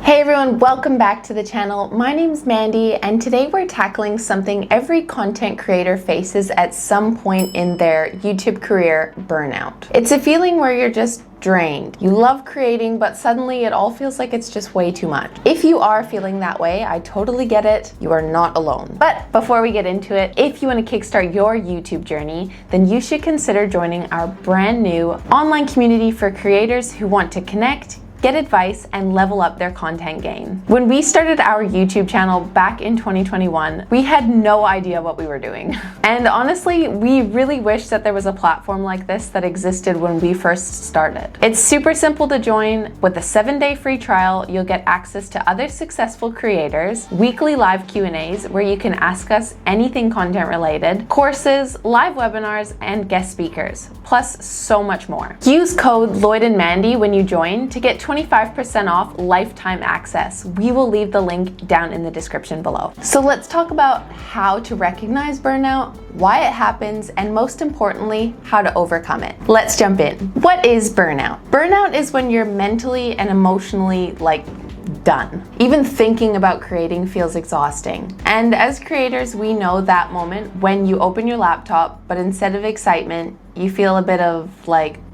Hey everyone, welcome back to the channel. My name's Mandy, and today we're tackling something every content creator faces at some point in their YouTube career: burnout. It's a feeling where you're just drained. You love creating, but suddenly it all feels like it's just way too much. If you are feeling that way, I totally get it. You are not alone. But before we get into it, if you want to kickstart your YouTube journey, then you should consider joining our brand new online community for creators who want to connect, get advice, and level up their content game. When we started our YouTube channel back in 2021, we had no idea what we were doing. And honestly, we really wish that there was a platform like this that existed when we first started. It's super simple to join. With a 7-day free trial, you'll get access to other successful creators, weekly live Q&As where you can ask us anything content related, courses, live webinars, and guest speakers, plus so much more. Use code Lloyd and Mandy when you join to get 25% off lifetime access. We will leave the link down in the description below. So let's talk about how to recognize burnout, why it happens, and most importantly, how to overcome it. Let's jump in. What is burnout? Burnout is when you're mentally and emotionally done. Even thinking about creating feels exhausting. And as creators, we know that moment when you open your laptop, but instead of excitement, you feel a bit of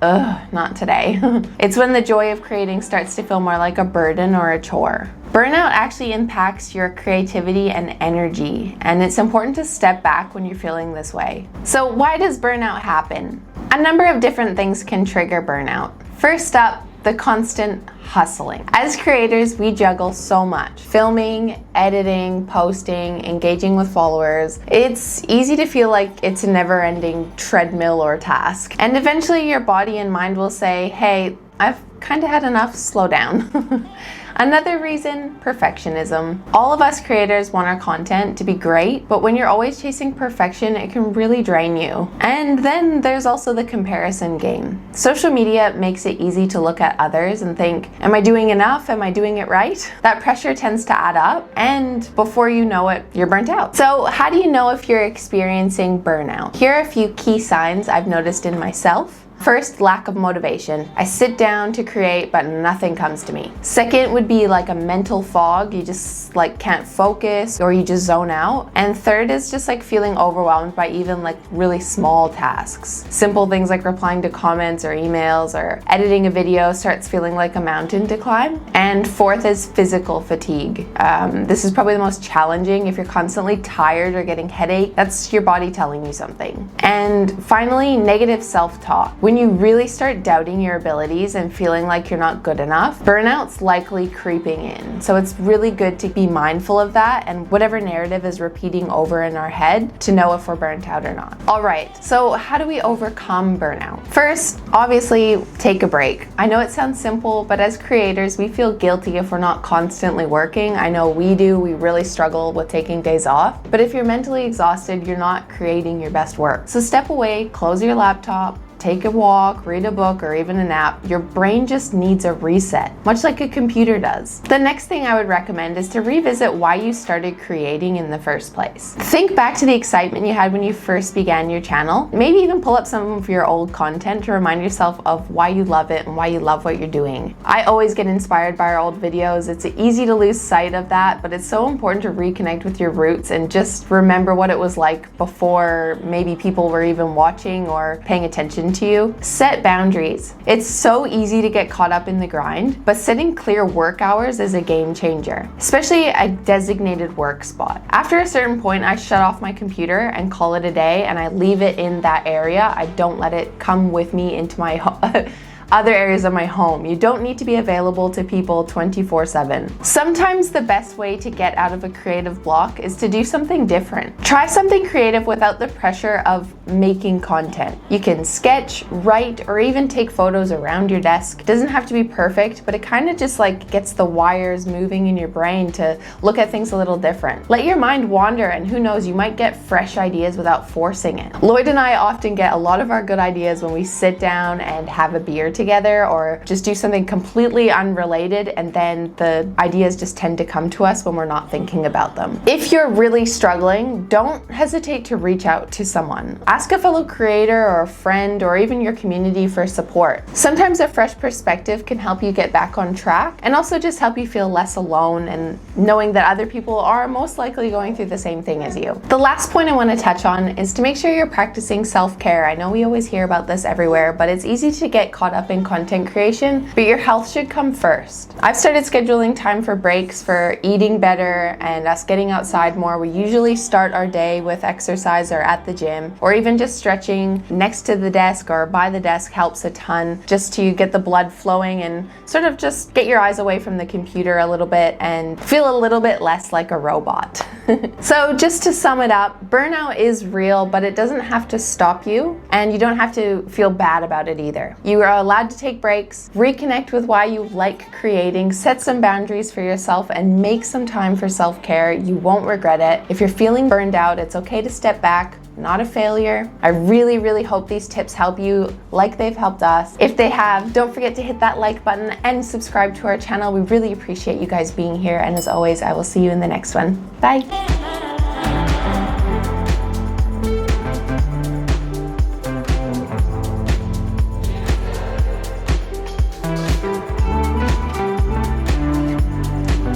ugh, not today. It's when the joy of creating starts to feel more like a burden or a chore. Burnout actually impacts your creativity and energy, and it's important to step back when you're feeling this way. So why does burnout happen? A number of different things can trigger burnout. First up, the constant hustling. As creators, we juggle so much: filming, editing, posting, engaging with followers. It's easy to feel like it's a never-ending treadmill or task. And eventually your body and mind will say, hey, I've kind of had enough, slow down. Another reason, perfectionism. All of us creators want our content to be great, but when you're always chasing perfection, it can really drain you. And then there's also the comparison game. Social media makes it easy to look at others and think, am I doing enough? Am I doing it right? That pressure tends to add up, and before you know it, you're burnt out. So how do you know if you're experiencing burnout? Here are a few key signs I've noticed in myself. First, lack of motivation. I sit down to create, but nothing comes to me. Second would be like a mental fog. You just can't focus, or you just zone out. And third is just feeling overwhelmed by even really small tasks. Simple things like replying to comments or emails or editing a video starts feeling like a mountain to climb. And fourth is physical fatigue. This is probably the most challenging. If you're constantly tired or getting headache, that's your body telling you something. And finally, negative self-talk. When you really start doubting your abilities and feeling like you're not good enough, burnout's likely creeping in. So it's really good to be mindful of that and whatever narrative is repeating over in our head to know if we're burnt out or not. All right, so how do we overcome burnout? First, obviously, take a break. I know it sounds simple, but as creators, we feel guilty if we're not constantly working. I know we do. We really struggle with taking days off. But if you're mentally exhausted, you're not creating your best work. So step away, close your laptop, take a walk, read a book, or even a nap. Your brain just needs a reset, much like a computer does. The next thing I would recommend is to revisit why you started creating in the first place. Think back to the excitement you had when you first began your channel. Maybe even pull up some of your old content to remind yourself of why you love it and why you love what you're doing. I always get inspired by our old videos. It's easy to lose sight of that, but it's so important to reconnect with your roots and just remember what it was like before maybe people were even watching or paying attention to you. Set boundaries. It's so easy to get caught up in the grind, but setting clear work hours is a game changer, especially a designated work spot. After a certain point, I shut off my computer and call it a day, and I leave it in that area. I don't let it come with me into my other areas of my home. You don't need to be available to people 24/7. Sometimes the best way to get out of a creative block is to do something different. Try something creative without the pressure of making content. You can sketch, write, or even take photos around your desk. It doesn't have to be perfect, but it kind of just gets the wires moving in your brain to look at things a little different. Let your mind wander, and who knows, you might get fresh ideas without forcing it. Lloyd and I often get a lot of our good ideas when we sit down and have a beer together or just do something completely unrelated, and then the ideas just tend to come to us when we're not thinking about them. If you're really struggling, don't hesitate to reach out to someone. Ask a fellow creator or a friend or even your community for support. Sometimes a fresh perspective can help you get back on track and also just help you feel less alone and knowing that other people are most likely going through the same thing as you. The last point I want to touch on is to make sure you're practicing self-care. I know we always hear about this everywhere, but it's easy to get caught up in content creation, but your health should come first. I've started scheduling time for breaks, for eating better, and us getting outside more. We usually start our day with exercise or at the gym, or even just stretching next to the desk or by the desk helps a ton, just to get the blood flowing and sort of just get your eyes away from the computer a little bit and feel a little bit less like a robot. So just to sum it up, burnout is real, but it doesn't have to stop you, and you don't have to feel bad about it either. You are allowed to take breaks, reconnect with why you like creating, set some boundaries for yourself, and make some time for self-care. You won't regret it. If you're feeling burned out, it's okay to step back. Not a failure. I really hope these tips help you like they've helped us. If they have, don't forget to hit that like button and subscribe to our channel. We really appreciate you guys being here, and as always, I will see you in the next one. Bye.